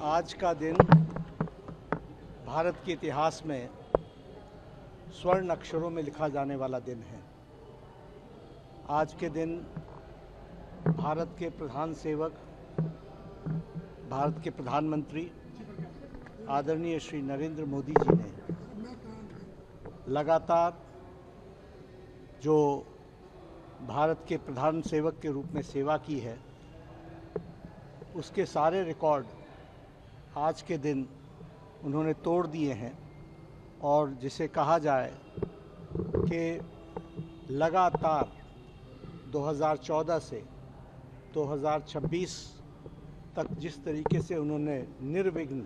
आज का दिन भारत के इतिहास में स्वर्ण अक्षरों में लिखा जाने वाला दिन है। आज के दिन भारत के प्रधान सेवक, भारत के प्रधानमंत्री आदरणीय श्री नरेंद्र मोदी जी ने लगातार जो भारत के प्रधान सेवक के रूप में सेवा की है, उसके सारे रिकॉर्ड आज के दिन उन्होंने तोड़ दिए हैं। और जिसे कहा जाए कि लगातार 2014 से 2026 तक जिस तरीके से उन्होंने निर्विघ्न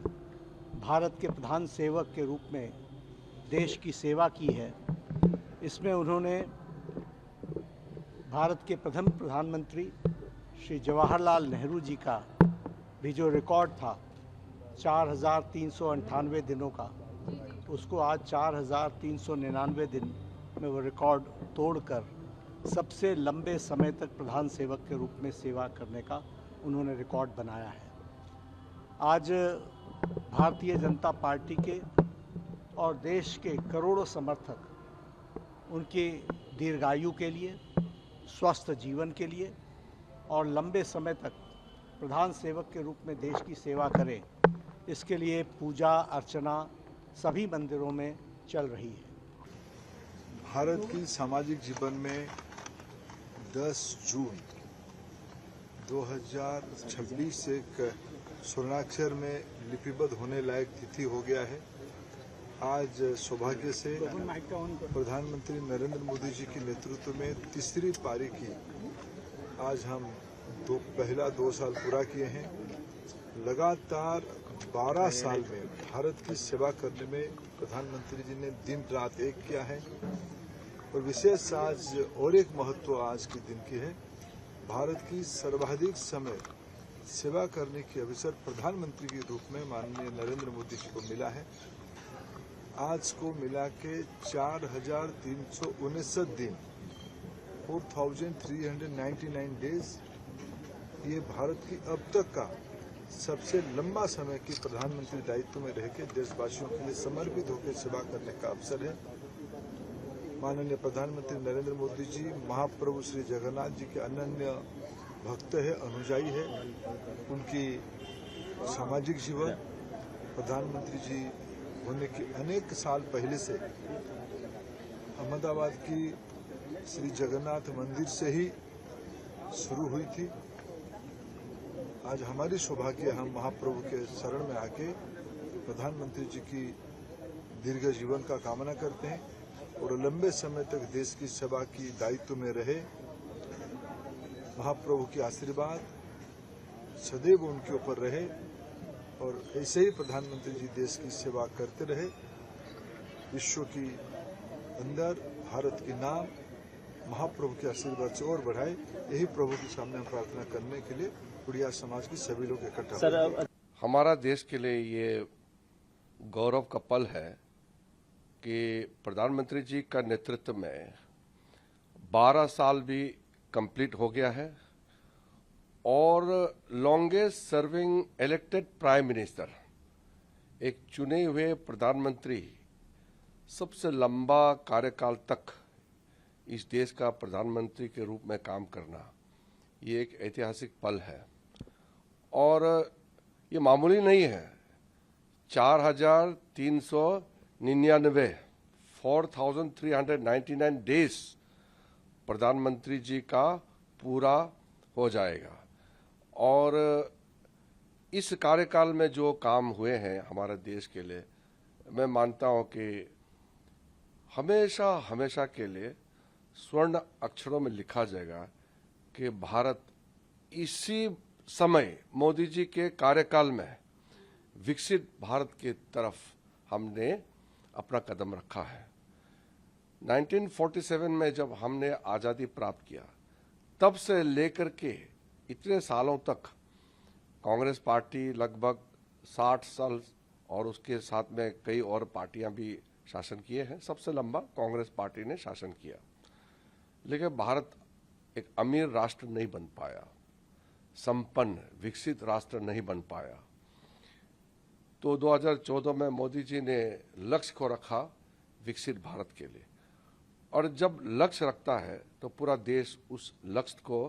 भारत के प्रधान सेवक के रूप में देश की सेवा की है, इसमें उन्होंने भारत के प्रथम प्रधानमंत्री श्री जवाहरलाल नेहरू जी का भी जो रिकॉर्ड था 4,398 दिनों का, उसको आज 4,399 दिन में वो रिकॉर्ड तोड़कर सबसे लंबे समय तक प्रधान सेवक के रूप में सेवा करने का उन्होंने रिकॉर्ड बनाया है। आज भारतीय जनता पार्टी के और देश के करोड़ों समर्थक उनके दीर्घायु के लिए, स्वस्थ जीवन के लिए और लंबे समय तक प्रधान सेवक के रूप में देश की सेवा करें, इसके लिए पूजा अर्चना सभी मंदिरों में चल रही है। भारत की सामाजिक जीवन में 10 जून 2026 एक स्वर्णाक्षर में लिपिबद्ध होने लायक तिथि हो गया है। आज सौभाग्य से प्रधानमंत्री नरेंद्र मोदी जी के नेतृत्व में तीसरी पारी की आज हम पहला 2 साल पूरा किए हैं। लगातार 12 साल में भारत की सेवा करने में प्रधानमंत्री जी ने दिन रात एक किया है। और विशेष आज और एक महत्व आज के दिन की है, भारत की सर्वाधिक समय सेवा करने की अवसर प्रधानमंत्री के रूप में माननीय नरेंद्र मोदी जी को मिला है। आज को मिला के 4,359 दिन 4,399 डेज, ये भारत की अब तक का सबसे लंबा समय की प्रधानमंत्री दायित्व में रह के देशवासियों के लिए समर्पित होकर सेवा करने का अवसर है। माननीय प्रधानमंत्री नरेंद्र मोदी जी महाप्रभु श्री जगन्नाथ जी के अनन्य भक्त है, अनुयायी है। उनकी सामाजिक जीवन प्रधानमंत्री जी होने के अनेक साल पहले से अहमदाबाद की श्री जगन्नाथ मंदिर से ही शुरू हुई थी। आज हमारी सौभाग्य, हम महाप्रभु के शरण में आके प्रधानमंत्री जी की दीर्घ जीवन का कामना करते हैं और लंबे समय तक देश की सेवा की दायित्व में रहे। महाप्रभु के आशीर्वाद सदैव उनके ऊपर रहे और ऐसे ही प्रधानमंत्री जी देश की सेवा करते रहे। विश्व की अंदर भारत के नाम महाप्रभु के आशीर्वाद से और बढ़ाए, यही प्रभु के सामने हम प्रार्थना करने के लिए उड़िया समाज के सभी लोग इकट्ठा हुए। हमारा देश के लिए ये गौरव का पल है कि प्रधानमंत्री जी का नेतृत्व में 12 साल भी कंप्लीट हो गया है और longest serving elected prime minister, एक चुने हुए प्रधानमंत्री सबसे लंबा कार्यकाल तक इस देश का प्रधानमंत्री के रूप में काम करना, ये एक ऐतिहासिक पल है और ये मामूली नहीं है। 4,399 डेज प्रधानमंत्री जी का पूरा हो जाएगा और इस कार्यकाल में जो काम हुए हैं हमारे देश के लिए, मैं मानता हूं कि हमेशा हमेशा के लिए स्वर्ण अक्षरों में लिखा जाएगा कि भारत इसी समय मोदी जी के कार्यकाल में विकसित भारत की तरफ हमने अपना कदम रखा है। 1947 में जब हमने आज़ादी प्राप्त किया, तब से लेकर के इतने सालों तक कांग्रेस पार्टी लगभग 60 साल और उसके साथ में कई और पार्टियां भी शासन किए हैं। सबसे लंबा कांग्रेस पार्टी ने शासन किया, लेकिन भारत एक अमीर राष्ट्र नहीं बन पाया, संपन्न विकसित राष्ट्र नहीं बन पाया। तो 2014 में मोदी जी ने लक्ष्य को रखा विकसित भारत के लिए, और जब लक्ष्य रखता है तो पूरा देश उस लक्ष्य को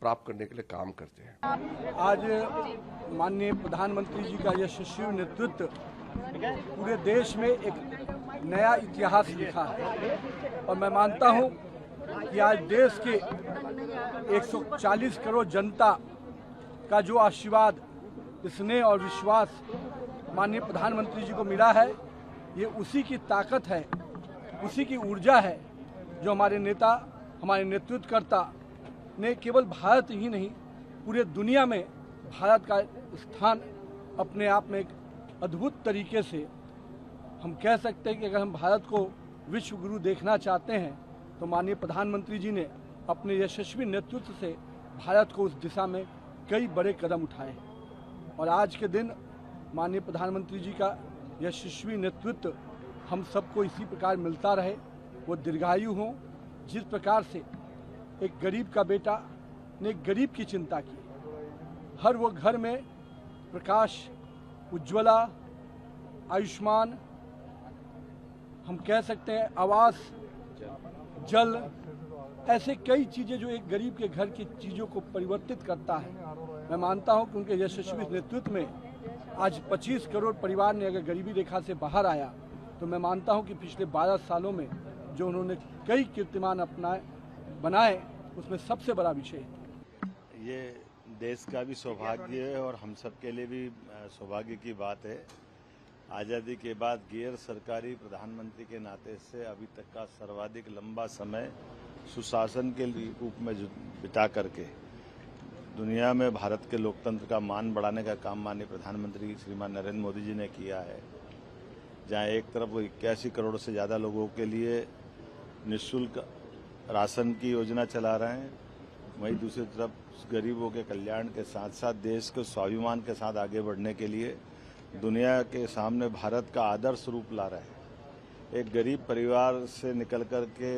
प्राप्त करने के लिए काम करते हैं। आज माननीय प्रधानमंत्री जी का यशस्वी नेतृत्व पूरे देश में एक नया इतिहास लिखा है, और मैं मानता हूं कि आज देश के 140 करोड़ जनता का जो आशीर्वाद, स्नेह और विश्वास माननीय प्रधानमंत्री जी को मिला है, ये उसी की ताकत है, उसी की ऊर्जा है जो हमारे नेता, हमारे नेतृत्वकर्ता ने केवल भारत ही नहीं पूरे दुनिया में भारत का स्थान अपने आप में एक अद्भुत तरीके से हम कह सकते हैं कि अगर हम भारत को विश्व गुरु देखना चाहते हैं तो माननीय प्रधानमंत्री जी ने अपने यशस्वी नेतृत्व से भारत को उस दिशा में कई बड़े कदम उठाए, और आज के दिन माननीय प्रधानमंत्री जी का यशस्वी नेतृत्व हम सबको इसी प्रकार मिलता रहे, वो दीर्घायु हों। जिस प्रकार से एक गरीब का बेटा ने एक गरीब की चिंता की, हर वो घर में प्रकाश, उज्ज्वला, आयुष्मान, हम कह सकते हैं आवास, जल, ऐसे कई चीज़ें जो एक गरीब के घर की चीज़ों को परिवर्तित करता है। मैं मानता हूं कि उनके यशस्वी नेतृत्व में आज 25 करोड़ परिवार ने अगर गरीबी रेखा से बाहर आया, तो मैं मानता हूं कि पिछले 12 सालों में जो उन्होंने कई कीर्तिमान बनाए, उसमें सबसे बड़ा विषय ये देश का भी सौभाग्य है और हम सब के लिए भी सौभाग्य की बात है। आज़ादी के बाद गैर सरकारी प्रधानमंत्री के नाते से अभी तक का सर्वाधिक लंबा समय सुशासन के रूप में बिता करके दुनिया में भारत के लोकतंत्र का मान बढ़ाने का काम माननीय प्रधानमंत्री श्रीमान नरेंद्र मोदी जी ने किया है। जहां एक तरफ 81 करोड़ से ज़्यादा लोगों के लिए निःशुल्क राशन की योजना चला रहे हैं, वहीं दूसरी तरफ गरीबों के कल्याण के साथ साथ देश को स्वाभिमान के साथ आगे बढ़ने के लिए दुनिया के सामने भारत का आदर्श रूप ला रहे हैं। एक गरीब परिवार से निकल कर के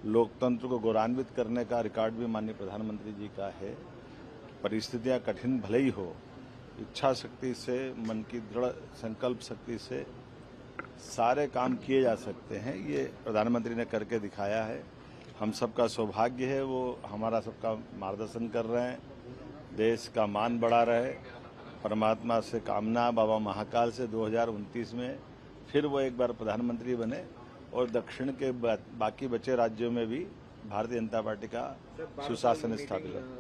लोकतंत्र को गौरवान्वित करने का रिकॉर्ड भी माननीय प्रधानमंत्री जी का है। परिस्थितियां कठिन भले ही हो, इच्छा शक्ति से, मन की दृढ़ संकल्प शक्ति से सारे काम किए जा सकते हैं। ये प्रधानमंत्री ने करके दिखाया है। हम सबका सौभाग्य है वो हमारा सबका मार्गदर्शन कर रहे हैं, देश का मान बढ़ा रहे। परमात्मा से कामना बाबा महाकाल से 2029 में फिर वो एक बार प्रधानमंत्री बने और दक्षिण के बाकी बचे राज्यों में भी भारतीय जनता पार्टी का सुशासन स्थापित हो।